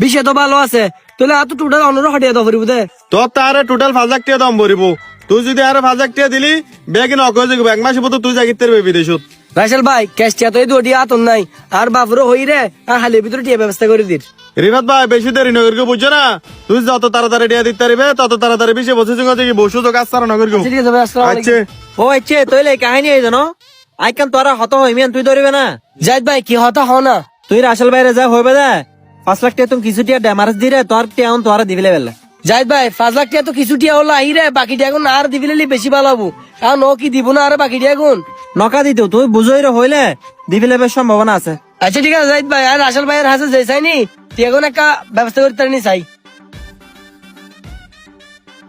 বিষয় তো ভালো আছে তাহলে আর তো টোটাল অন্য হটিয়ে দাও ফুরিব দে তোর তারে টোটাল 5 লাখ টাকা দাম ভরিব তুই যদি আরো 5 লাখ টাকা দিলি বেগিন অকয় যাবো এক মাসে মতো তুই জাগিতে পারবি বিদেশত। রাইসেল ভাই ক্যাশটিয়া তো এই দুটি আতন নাই আর বাপুরও হই রে আর হালের ভিতরে টিয়া ব্যবস্থা করে দির। রিফাত ভাই বেশি দেরি নগরকে বুঝছো না তুই যত তাড়াতাড়ি টিয়া দিতে পারবে তত তাড়াতাড়ি বেশি বসে থেকে বসু তো কাজ সারা নগরকে। ঠিক আছে ভাই, আসসালামু আচ্ছা আলাইকুম। ও আচ্ছা তইলে এই কাহিনী এই জানো আইকান তোরা হত হইমিয়ান তুই ধরিবে না জাহিদ ভাই কি হতা হ না তুই রাসেল বাইরে যা হইবে দে 5 লাখ টাকা তুমি কিছু টিয়া ড্যামারেজ দিরে তোর টিয়াউন তোরা দিবিলে বেলা জাহিদ ভাই 5 লাখ টিয়া তো কিছু টিয়া হলো আহি রে বাকি টিয়া এখন আর দিবিলে বেশি ভালো হবো আর ন কি দিব না আর বাকি টিয়া এখন। নকা দিতেও তুই বুঝই রে হইলে দিবিলে বেশ সম্ভাবনা আছে। আচ্ছা ঠিক আছে জাহিদ ভাই আর রাসেল ভাইয়ের হাসে যাই চাইনি তুই এখন একটা ব্যবস্থা করতে পারিনি চাই।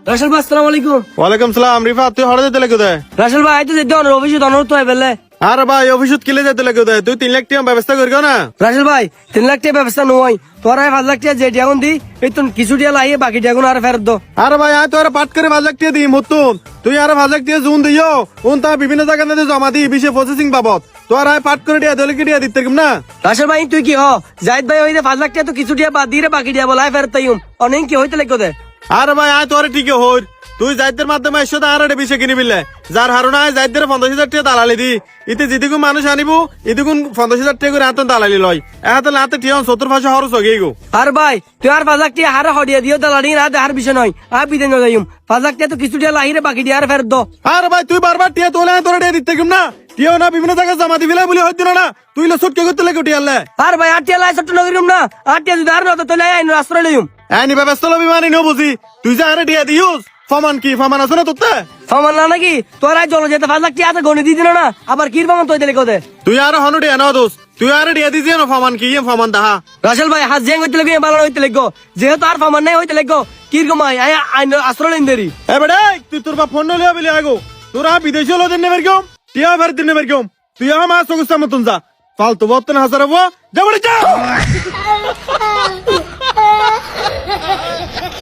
রাসেল ভাই আসসালামু আলাইকুম। ওয়ালাইকুম সালাম। রিফাত তুই হরে যেতে লেগে দেয়? রাসেল ভাই তো যেতে অনার অফিসে অনুরোধ তো বেলে। আরে ভাই অফিসত কিলে যেতে লেগে দেয় তুই 3 লাখ টাকা ব্যবস্থা করিও না। রাসেল ভাই 3 লাখ টাকা ব্যবস্থা নয় তোর 5 লাখ টাকা যে টিয়া এখন দি এই তো কিছু টিয়া লাইয়ে বাকি টিয়া এখন আর ফেরত দো। আরে ভাই আয় তোর পাট করে 5 লাখ টাকা দিই মতুন তুই আরো 5 লাখ টাকা জুন দিও উন তা বিভিন্ন জায়গাতে জমা দি বিশে প্রসেসিং বাবদ তোর আয় পাট করে দিয়া দলে কি দিয়া দিতে কিম না। রাসেল ভাই তুই কি হ জাহিদ ভাই হইতে 5 লাখ টাকা তো কিছু টিয়া বাদ দিয়ে বাকি টিয়া বলাই ফেরত তাইম অনেক কি হইতে লাগো দে। আরে ভাই আয় তোর ঠিক হই তুই যাইদের মাধ্যমে এসো তো আর বিশে কিনি বিলে যার হারুনা যাইদের 50,000 টাকা দালালি দি ইতে যেদিকে মানুষ আনিবো এদিকে 50,000 টাকা করে হাতন দালালি লয় এত লাতে টিয়া 70 খরচ হয়ে গো। আর ভাই তুই আর 5 লাখ টাকা হারে হডিয়া দিও দালানি না আর বিষয় নয় আর বিদেন যাইম 5 লাখ টাকা তো কিছু টিয়া লাইরে বাকি টিয়া আর ফেরত দো। আরে ভাই তুই বারবার টিয়া তোলে তোর টিয়া দিতে কিম না টিয়া না বিভিন্ন জায়গায় জমা দিবিলে বলে হইতো না তুই লো সুটকে করতে লাগে টিয়ালে। আর ভাই আর টিয়া লাই সত্য নগরিম না আর টিয়া যদি আর নতো তোলে আইন আশ্রয় লইম। এনি ব্যবস্থা লবি মানে নো বুঝি তুই যা আরে টিয়া দিউস ফমান কি ফমান আছে না তোতে সমান না নাকি তোর আই জল যেতে 5 লাখ টাকা গণি দিয়ে দিল না আবার কি পাবো তুই দিলে কোদে। তুই আর হনু টিয়া না দোস তুই আর টিয়া দিছি না ফমান কি ফমান দাহা। রাসেল ভাই হাত জেং হইতে লাগে ভালো হইতে লাগো যেহেতু আর ফামান নাই হইতে লাগো কি রকম আইন আশ্রয় লইন দেরি। এ বেড়ে তুই তোর বাপ ফোন লিয়া বলি আগো তোরা বিদেশে লো দিন বের কম টিয়া ভর দিন বের কম তুই আমার সগুস্তা মতন যা ফালতু বতন হাজার হবো যা বলে যা।